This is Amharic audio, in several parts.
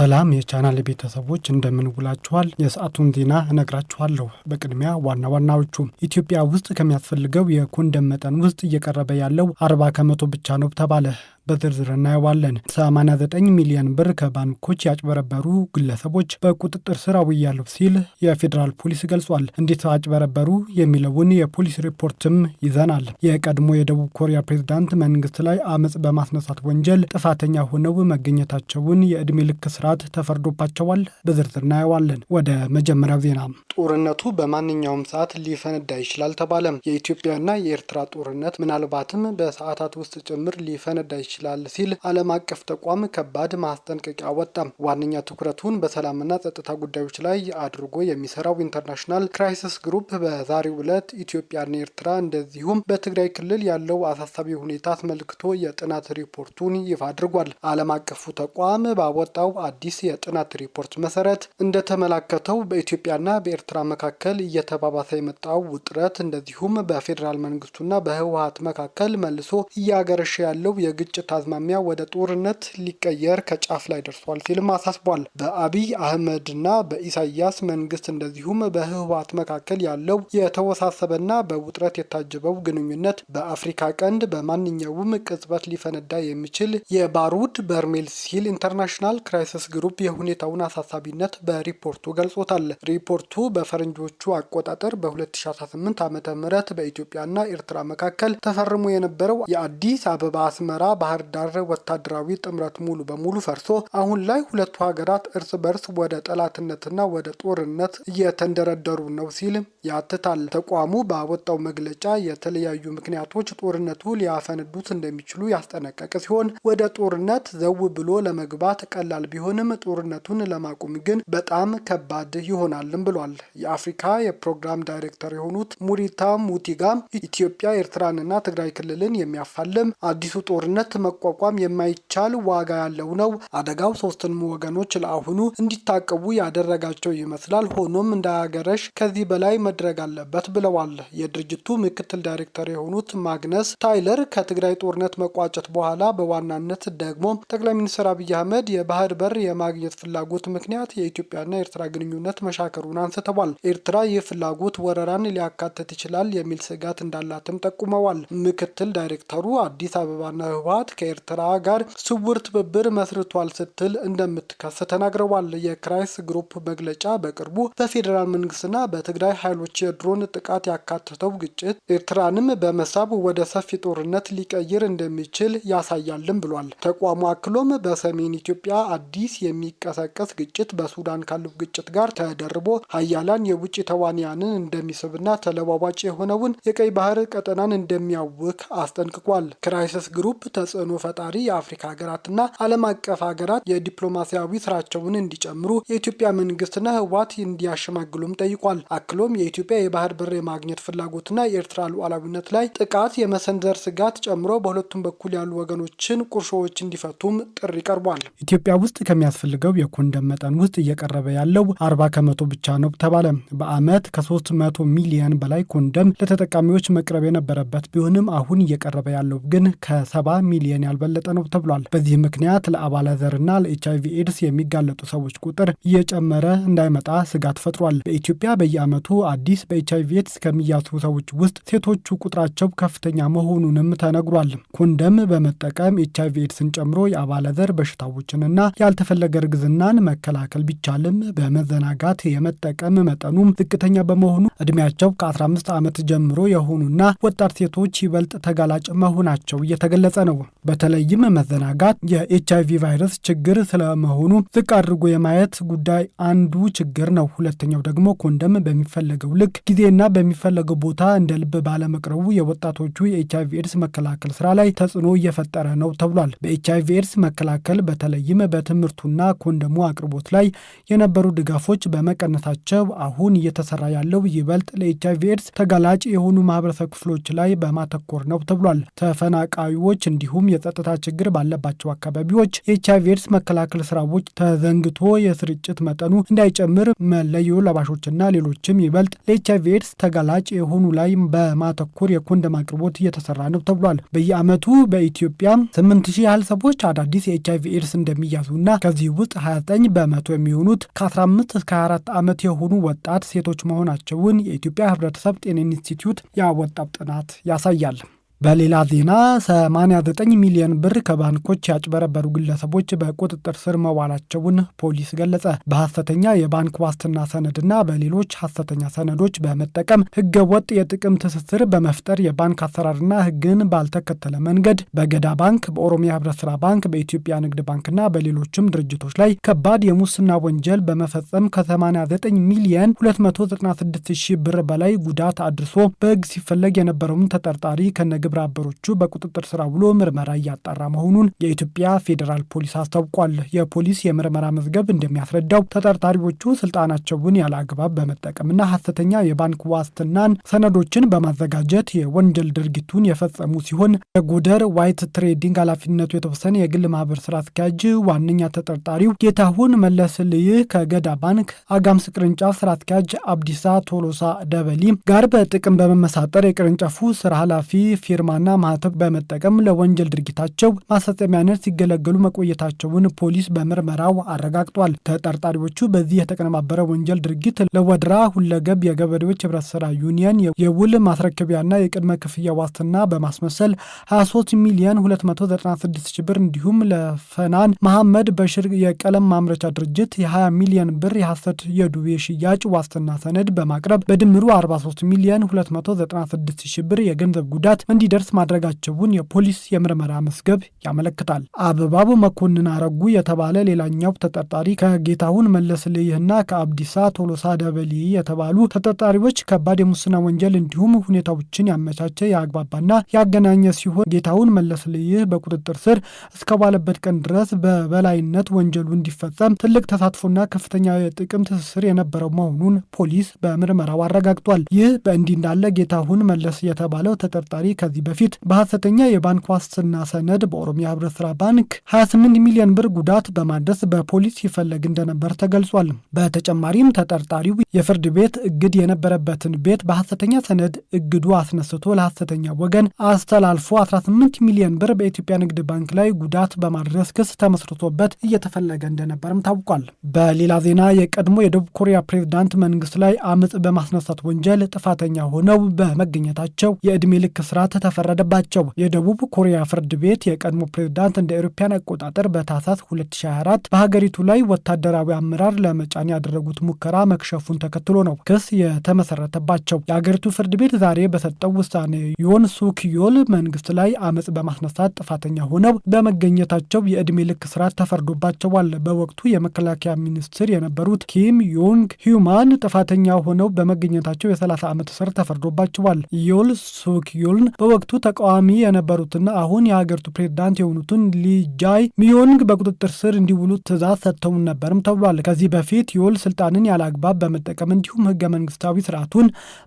ሰላም የቻናል ቤተሰቦች እንደምን ውላችኋል? የሰዓቱን ዜና እነግራችኋለሁ። በቅድሚያ ዋና ዋናዎቹ ኢትዮጵያ ውስጥ ከሚያስፈልገው የኮንደም መጠን ውስጥ እየቀረበ ያለው 40 ከመቶ ብቻ ነው ተባለ። በዝርዝር እናየዋለን። 89 ሚሊዮን ብር ከባንኮች ያጭበረበሩ ግለሰቦች በቁጥጥር ስር አውያለሁ ሲል የፌዴራል ፖሊስ ገልጿል። እንዴት አጭበረበሩ የሚለውን የፖሊስ ሪፖርትም ይዘናል። የቀድሞ የደቡብ ኮሪያ ፕሬዝዳንት መንግስት ላይ አመጽ በማስነሳት ወንጀል ጥፋተኛ ሆነው መገኘታቸውን የዕድሜ ልክ እስራት ተፈርዶባቸዋል። በዝርዝር እናየዋለን። ወደ መጀመሪያው ዜና። ጦርነቱ በማንኛውም ሰዓት ሊፈነዳ ይችላል ተባለ። የኢትዮጵያና የኤርትራ ጦርነት ምናልባትም በሰዓታት ውስጥ ጭምር ሊፈነዳ ይችላል ሲል ዓለም አቀፍ ተቋም ከባድ ማስጠንቀቂያ ወጣ። ዋነኛ ትኩረቱን በሰላምና ጸጥታ ጉዳዮች ላይ አድርጎ የሚሰራው ኢንተርናሽናል ክራይሲስ ግሩፕ በዛሬው ዕለት ኢትዮጵያና ኤርትራ እንደዚሁም በትግራይ ክልል ያለው አሳሳቢ ሁኔታ አስመልክቶ የጥናት ሪፖርቱን ይፋ አድርጓል። ዓለም አቀፉ ተቋም ባወጣው አዲስ የጥናት ሪፖርት መሰረት እንደተመላከተው በኢትዮጵያና በኤርትራ መካከል እየተባባሰ የመጣው ውጥረት እንደዚሁም በፌዴራል መንግስቱና በህወሓት መካከል መልሶ እያገረሸ ያለው የግጭት አዝማሚያ ወደ ጦርነት ሊቀየር ከጫፍ ላይ ደርሷል ሲልም አሳስቧል። በአብይ አህመድና በኢሳያስ መንግስት እንደዚሁም በህወሓት መካከል ያለው የተወሳሰበና በውጥረት የታጀበው ግንኙነት በአፍሪካ ቀንድ በማንኛውም ቅጽበት ሊፈነዳ የሚችል የባሩድ በርሜል ሲል ኢንተርናሽናል ክራይሲስ ግሩፕ የሁኔታውን አሳሳቢነት በሪፖርቱ ገልጾታል። ሪፖርቱ በፈረንጆቹ አቆጣጠር በ2018 ዓ.ም በኢትዮጵያና ኤርትራ መካከል ተፈርሞ የነበረው የአዲስ አበባ አስመራ ባህር ዳር ወታደራዊ ጥምረት ሙሉ በሙሉ ፈርሶ አሁን ላይ ሁለቱ ሀገራት እርስ በርስ ወደ ጠላትነትና ወደ ጦርነት እየተንደረደሩ ነው ሲል ያትታል። ተቋሙ ባወጣው መግለጫ የተለያዩ ምክንያቶች ጦርነቱ ሊያፈነዱት እንደሚችሉ ያስጠነቀቀ ሲሆን ወደ ጦርነት ዘው ብሎ ለመግባት ቀላል ቢሆንም ጦርነቱን ለማቆም ግን በጣም ከባድ ይሆናልም ብሏል። የአፍሪካ የፕሮግራም ዳይሬክተር የሆኑት ሙሪታ ሙቲጋ ኢትዮጵያ ኤርትራንና ትግራይ ክልልን የሚያፋልም አዲሱ ጦርነት መቋቋም የማይቻል ዋጋ ያለው ነው። አደጋው ሶስቱንም ወገኖች ለአሁኑ እንዲታቀቡ ያደረጋቸው ይመስላል። ሆኖም እንዳያገረሽ ከዚህ በላይ መድረግ አለበት ብለዋል። የድርጅቱ ምክትል ዳይሬክተር የሆኑት ማግነስ ታይለር ከትግራይ ጦርነት መቋጨት በኋላ በዋናነት ደግሞ ጠቅላይ ሚኒስትር አብይ አህመድ የባህር በር የማግኘት ፍላጎት ምክንያት የኢትዮጵያና ኤርትራ ግንኙነት መሻከሩን አንስተዋል። ኤርትራ ይህ ፍላጎት ወረራን ሊያካትት ይችላል የሚል ስጋት እንዳላትም ጠቁመዋል። ምክትል ዳይሬክተሩ አዲስ አበባና ህወሓት ከኤርትራ ጋር ስውር ትብብር መስርቷል ስትል እንደምትከስ ተናግረዋል። የክራይስ ግሩፕ መግለጫ በቅርቡ በፌዴራል መንግስትና በትግራይ ኃይሎች የድሮን ጥቃት ያካተተው ግጭት ኤርትራንም በመሳብ ወደ ሰፊ ጦርነት ሊቀይር እንደሚችል ያሳያልም ብሏል። ተቋሙ አክሎም በሰሜን ኢትዮጵያ አዲስ የሚቀሰቀስ ግጭት በሱዳን ካለው ግጭት ጋር ተደርቦ ሀያላን የውጭ ተዋንያንን እንደሚስብና ተለዋዋጭ የሆነውን የቀይ ባህር ቀጠናን እንደሚያውክ አስጠንቅቋል። ክራይሲስ ግሩፕ ተጽዕኖ ፈጣሪ የአፍሪካ ሀገራትና ዓለም አቀፍ ሀገራት የዲፕሎማሲያዊ ስራቸውን እንዲጨምሩ የኢትዮጵያ መንግስትና ህወሓት እንዲያሸማግሉም ጠይቋል። አክሎም የኢትዮጵያ የባህር በር የማግኘት ፍላጎትና የኤርትራ ሉዓላዊነት ላይ ጥቃት የመሰንዘር ስጋት ጨምሮ በሁለቱም በኩል ያሉ ወገኖችን ቁርሾዎች እንዲፈቱም ጥሪ ቀርቧል። ኢትዮጵያ ውስጥ ከሚያስፈልገው የኮንደም መጠን ውስጥ እየቀረበ ያለው 40 ከመቶ ብቻ ነው ተባለ። በአመት ከ300 ሚሊዮን በላይ ኮንደም ለተጠቃሚዎች መቅረብ የነበረበት ቢሆንም አሁን እየቀረበ ያለው ግን ከ70 ሚሊዮን ያልበለጠ ነው ተብሏል። በዚህ ምክንያት ለአባላዘርና ለኤችአይቪ ኤድስ የሚጋለጡ ሰዎች ቁጥር እየጨመረ እንዳይመጣ ስጋት ፈጥሯል። በኢትዮጵያ በየአመቱ አዲስ በኤችአይቪ ኤድስ ከሚያዙ ሰዎች ውስጥ ሴቶቹ ቁጥራቸው ከፍተኛ መሆኑንም ተነግሯል። ኮንደም በመጠቀም ኤችአይቪ ኤድስን ጨምሮ የአባላዘር በሽታዎችንና ያልተፈለገ እርግዝናን መከላከል ቢቻልም በመዘናጋት የመጠቀም መጠኑም ዝቅተኛ በመሆኑ እድሜያቸው ከ15 ዓመት ጀምሮ የሆኑና ወጣት ሴቶች ይበልጥ ተጋላጭ መሆናቸው እየተገለጸ ነው። በተለይም መዘናጋት የኤችአይቪ ቫይረስ ችግር ስለመሆኑ ዝቅ አድርጎ የማየት ጉዳይ አንዱ ችግር ነው። ሁለተኛው ደግሞ ኮንደም በሚፈለገው ልክ ጊዜና በሚፈለገው ቦታ እንደ ልብ ባለመቅረቡ የወጣቶቹ የኤችአይቪ ኤድስ መከላከል ስራ ላይ ተጽዕኖ እየፈጠረ ነው ተብሏል። በኤችአይቪ ኤድስ መከላከል በተለይም በትምህርቱና ኮንደሙ አቅርቦት ላይ የነበሩ ድጋፎች በመቀነሳቸው አሁን እየተሰራ ያለው ይበልጥ ለኤችአይቪ ኤድስ ተጋላጭ የሆኑ ማህበረሰብ ክፍሎች ላይ በማተኮር ነው ተብሏል። ተፈናቃዮች እንዲሁም የጸጥታ ችግር ባለባቸው አካባቢዎች የኤችአይቪ ኤድስ መከላከል ስራዎች ተዘንግቶ የስርጭት መጠኑ እንዳይጨምር መለዮ ለባሾችና ሌሎችም ይበልጥ ለኤችአይቪ ኤድስ ተጋላጭ የሆኑ ላይ በማተኮር የኮንደም አቅርቦት እየተሰራ ነው ተብሏል። በየዓመቱ በኢትዮጵያ 8000 ያህል ሰዎች አዳዲስ የኤችአይቪ ኤድስ እንደሚያዙና ከዚህ ውስጥ 29 በመቶ የሚሆኑት ከ15 እስከ 24 ዓመት የሆኑ ወጣት ሴቶች መሆናቸውን የኢትዮጵያ ሕብረተሰብ ጤና ኢንስቲትዩት ያወጣው ጥናት ያሳያል። በሌላ ዜና 89 ሚሊዮን ብር ከባንኮች ያጭበረበሩ ግለሰቦች በቁጥጥር ስር መዋላቸውን ፖሊስ ገለጸ። በሐሰተኛ የባንክ ዋስትና ሰነድና በሌሎች ሐሰተኛ ሰነዶች በመጠቀም ህገወጥ የጥቅም ትስስር በመፍጠር የባንክ አሰራርና ህግን ባልተከተለ መንገድ በገዳ ባንክ፣ በኦሮሚያ ህብረት ስራ ባንክ፣ በኢትዮጵያ ንግድ ባንክና በሌሎችም ድርጅቶች ላይ ከባድ የሙስና ወንጀል በመፈጸም ከ89 ሚሊዮን 296 ሺህ ብር በላይ ጉዳት አድርሶ በህግ ሲፈለግ የነበረውን ተጠርጣሪ ከነግብረ አበሮቹ በቁጥጥር ስር ውሎ ምርመራ እያጣራ መሆኑን የኢትዮጵያ ፌዴራል ፖሊስ አስታውቋል። የፖሊስ የምርመራ መዝገብ እንደሚያስረዳው ተጠርጣሪዎቹ ስልጣናቸውን ያለ አግባብ በመጠቀምና ሐሰተኛ የባንክ ዋስትናን ሰነዶችን በማዘጋጀት የወንጀል ድርጊቱን የፈጸሙ ሲሆን የጎደር ዋይት ትሬዲንግ ኃላፊነቱ የተወሰነ የግል ማህበር ስራ አስኪያጅ ዋነኛ ተጠርጣሪው ጌታሁን መለስልይህ ከገዳ ባንክ አጋምስ ቅርንጫፍ ስራ አስኪያጅ አብዲሳ ቶሎሳ ደበሊ ጋር በጥቅም በመመሳጠር የቅርንጫፉ ስራ ኃላፊ ፊርማና ማህተብ በመጠቀም ለወንጀል ድርጊታቸው ማስፈጸሚያነት ሲገለገሉ መቆየታቸውን ፖሊስ በምርመራው አረጋግጧል። ተጠርጣሪዎቹ በዚህ የተቀነባበረ ወንጀል ድርጊት ለወድራ ሁለገብ የገበሬዎች ህብረት ስራ ዩኒየን የውል ማስረከቢያና የቅድመ ክፍያ ዋስትና በማስመሰል 23 ሚሊዮን 296 ሺህ ብር እንዲሁም ለፈናን መሐመድ በሽር የቀለም ማምረቻ ድርጅት የ20 ሚሊዮን ብር የሐሰት የዱቤ ሽያጭ ዋስትና ሰነድ በማቅረብ በድምሩ 43 ሚሊዮን 296 ሺህ ብር የገንዘብ ጉዳት እንዲደርስ ማድረጋቸውን የፖሊስ የምርመራ መዝገብ ያመለክታል። አበባቡ መኮንን አረጉ የተባለ ሌላኛው ተጠርጣሪ ከጌታሁን መለስልይህና ከአብዲሳ ቶሎሳ ደበሊ የተባሉ ተጠርጣሪዎች ከባድ የሙስና ወንጀል እንዲሁም ሁኔታዎችን ያመቻቸ ያግባባና ያገናኘ ሲሆን ጌታሁን መለስልይህ በቁጥጥር ስር እስከዋለበት ቀን ድረስ በበላይነት ወንጀሉ እንዲፈጸም ትልቅ ተሳትፎና ከፍተኛ የጥቅም ትስስር የነበረው መሆኑን ፖሊስ በምርመራው አረጋግጧል። ይህ በእንዲህ እንዳለ ጌታሁን መለስ የተባለው ተጠርጣሪ ከዚህ በፊት በሐሰተኛ የባንክ ዋስትና ሰነድ በኦሮሚያ ህብረት ስራ ባንክ 28 ሚሊዮን ብር ጉዳት በማድረስ በፖሊስ ይፈለግ እንደነበር ተገልጿል። በተጨማሪም ተጠርጣሪው የፍርድ ቤት እግድ የነበረበትን ቤት በሐሰተኛ ሰነድ እግዱ አስነስቶ ለሐሰተኛ ወገን አስተላልፎ 18 ሚሊዮን ብር በኢትዮጵያ ንግድ ባንክ ላይ ጉዳት በማድረስ ክስ ተመስርቶበት እየተፈለገ እንደነበርም ታውቋል። በሌላ ዜና የቀድሞ የደቡብ ኮሪያ ፕሬዝዳንት መንግስት ላይ አመጽ በማስነሳት ወንጀል ጥፋተኛ ሆነው በመገኘታቸው የዕድሜ ልክ እስራት ተፈረደባቸው። የደቡብ ኮሪያ ፍርድ ቤት የቀድሞ ፕሬዝዳንት እንደ አውሮፓውያን አቆጣጠር በታህሳስ 2024 በሀገሪቱ ላይ ወታደራዊ አመራር ለመጫን ያደረጉት ሙከራ መክሸፉን ተከትሎ ነው ክስ የተመሰረተባቸው። የሀገሪቱ ፍርድ ቤት ዛሬ በሰጠው ውሳኔ ዮን ሱክ ዮል መንግስት ላይ አመጽ በማስነሳት ጥፋተኛ ሆነው በመገኘታቸው የዕድሜ ልክ እስራት ተፈርዶባቸዋል። በወቅቱ የመከላከያ ሚኒስትር የነበሩት ኪም ዮንግ ሂዩማን ጥፋተኛ ሆነው በመገኘታቸው የ30 ዓመት እስር ተፈርዶባቸዋል። ዮል ሱክ ዮልን በወቅቱ ተቃዋሚ የነበሩትና አሁን የሀገሪቱ ፕሬዝዳንት የሆኑትን ሊጃይ ሚዮንግ በቁጥጥር ስር እንዲውሉ ትዕዛዝ ሰጥተውን ነበርም ተብሏል። ከዚህ በፊት ዮል ስልጣንን ያለአግባብ በመጠቀም እንዲሁም ህገ መንግስታዊ ስርዓቱን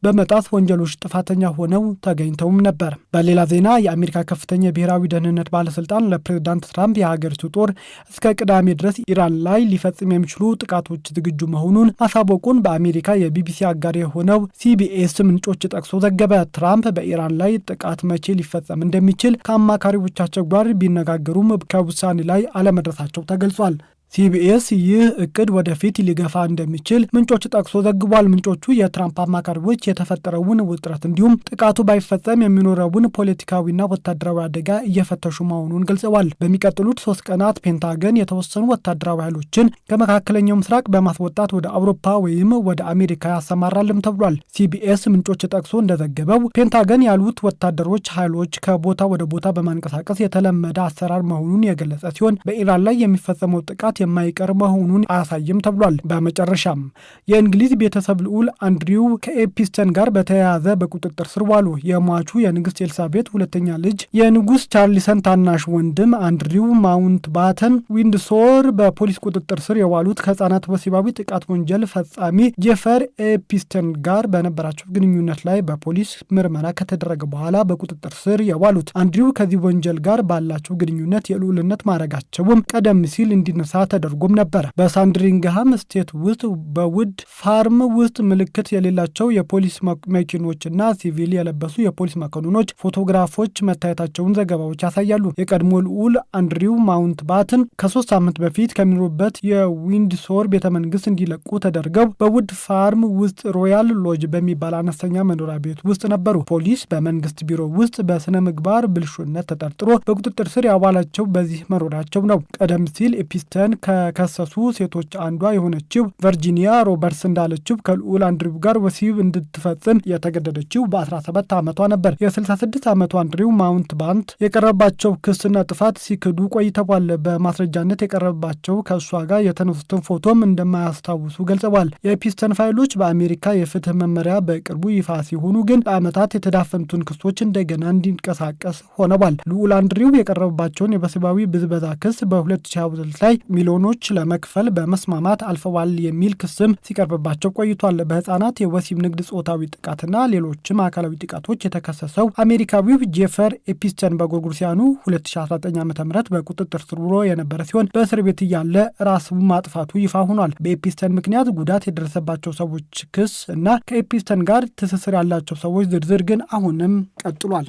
በመጣስ ወንጀሎች ጥፋተኛ ሆነው ተገኝተውም ነበር። በሌላ ዜና የአሜሪካ ከፍተኛ የብሔራዊ ደህንነት ባለስልጣን ለፕሬዝዳንት ትራምፕ የሀገሪቱ ጦር እስከ ቅዳሜ ድረስ ኢራን ላይ ሊፈጽም የሚችሉ ጥቃቶች ዝግጁ መሆኑን ማሳወቁን በአሜሪካ የቢቢሲ አጋር የሆነው ሲቢኤስ ምንጮች ጠቅሶ ዘገበ። ትራምፕ በኢራን ላይ ጥቃት መቼ ሊፈጸም እንደሚችል ከአማካሪዎቻቸው ጋር ቢነጋገሩም ከውሳኔ ላይ አለመድረሳቸው ተገልጿል። ሲቢኤስ ይህ እቅድ ወደፊት ሊገፋ እንደሚችል ምንጮች ጠቅሶ ዘግቧል። ምንጮቹ የትራምፕ አማካሪዎች የተፈጠረውን ውጥረት እንዲሁም ጥቃቱ ባይፈጸም የሚኖረውን ፖለቲካዊና ወታደራዊ አደጋ እየፈተሹ መሆኑን ገልጸዋል። በሚቀጥሉት 3 ቀናት ፔንታገን የተወሰኑ ወታደራዊ ኃይሎችን ከመካከለኛው ምስራቅ በማስወጣት ወደ አውሮፓ ወይም ወደ አሜሪካ ያሰማራልም ተብሏል። ሲቢኤስ ምንጮች ጠቅሶ እንደዘገበው ፔንታገን ያሉት ወታደሮች ኃይሎች ከቦታ ወደ ቦታ በማንቀሳቀስ የተለመደ አሰራር መሆኑን የገለጸ ሲሆን በኢራን ላይ የሚፈጸመው ጥቃት የማይቀር መሆኑን አያሳይም ተብሏል። በመጨረሻም የእንግሊዝ ቤተሰብ ልዑል አንድሪው ከኤፒስተን ጋር በተያያዘ በቁጥጥር ስር ዋሉ። የሟቹ የንግስት ኤልሳቤት ሁለተኛ ልጅ የንጉስ ቻርልሰን ታናሽ ወንድም አንድሪው ማውንትባተን ዊንድሶር በፖሊስ ቁጥጥር ስር የዋሉት ከህጻናት ወሲባዊ ጥቃት ወንጀል ፈጻሚ ጄፈር ኤፒስተን ጋር በነበራቸው ግንኙነት ላይ በፖሊስ ምርመራ ከተደረገ በኋላ በቁጥጥር ስር የዋሉት አንድሪው ከዚህ ወንጀል ጋር ባላቸው ግንኙነት የልዑልነት ማዕረጋቸውም ቀደም ሲል እንዲነሳ ተደርጎም ነበር። በሳንድሪንግሃም ስቴት ውስጥ በውድ ፋርም ውስጥ ምልክት የሌላቸው የፖሊስ መኪኖችና ሲቪል የለበሱ የፖሊስ መኮንኖች ፎቶግራፎች መታየታቸውን ዘገባዎች ያሳያሉ። የቀድሞ ልዑል አንድሪው ማውንትባተን ከ3 ሳምንት በፊት ከሚኖሩበት የዊንድሶር ቤተመንግስት እንዲለቁ ተደርገው በውድ ፋርም ውስጥ ሮያል ሎጅ በሚባል አነስተኛ መኖሪያ ቤት ውስጥ ነበሩ። ፖሊስ በመንግስት ቢሮ ውስጥ በስነ ምግባር ብልሹነት ተጠርጥሮ በቁጥጥር ስር ያዋላቸው በዚህ መኖሪያቸው ነው። ቀደም ሲል ኤፒስተን ከከሰሱ ሴቶች አንዷ የሆነችው ቨርጂኒያ ሮበርትስ እንዳለችው ከልዑል አንድሪው ጋር ወሲብ እንድትፈጽም የተገደደችው በ17 ዓመቷ ነበር። የ66 ዓመቱ አንድሪው ማውንትባተን የቀረባቸው ክስና ጥፋት ሲክዱ ቆይተዋል። በማስረጃነት የቀረባቸው ከእሷ ጋር የተነሱትን ፎቶም እንደማያስታውሱ ገልጸዋል። የኤፒስተን ፋይሎች በአሜሪካ የፍትህ መመሪያ በቅርቡ ይፋ ሲሆኑ ግን ለዓመታት የተዳፈኑትን ክሶች እንደገና እንዲንቀሳቀስ ሆነዋል። ልዑል አንድሪው የቀረበባቸውን የወሲባዊ ብዝበዛ ክስ በ2022 ላይ ሚሊዮኖች ለመክፈል በመስማማት አልፈዋል የሚል ክስም ሲቀርብባቸው ቆይቷል። በህፃናት የወሲብ ንግድ፣ ጾታዊ ጥቃትና ሌሎችም አካላዊ ጥቃቶች የተከሰሰው አሜሪካዊው ጄፈር ኤፒስተን በጎርጎሮሳውያኑ 2019 ዓ.ም በቁጥጥር ስር ውሎ የነበረ ሲሆን በእስር ቤት እያለ ራሱን ማጥፋቱ ይፋ ሆኗል። በኤፒስተን ምክንያት ጉዳት የደረሰባቸው ሰዎች ክስ እና ከኤፒስተን ጋር ትስስር ያላቸው ሰዎች ዝርዝር ግን አሁንም ቀጥሏል።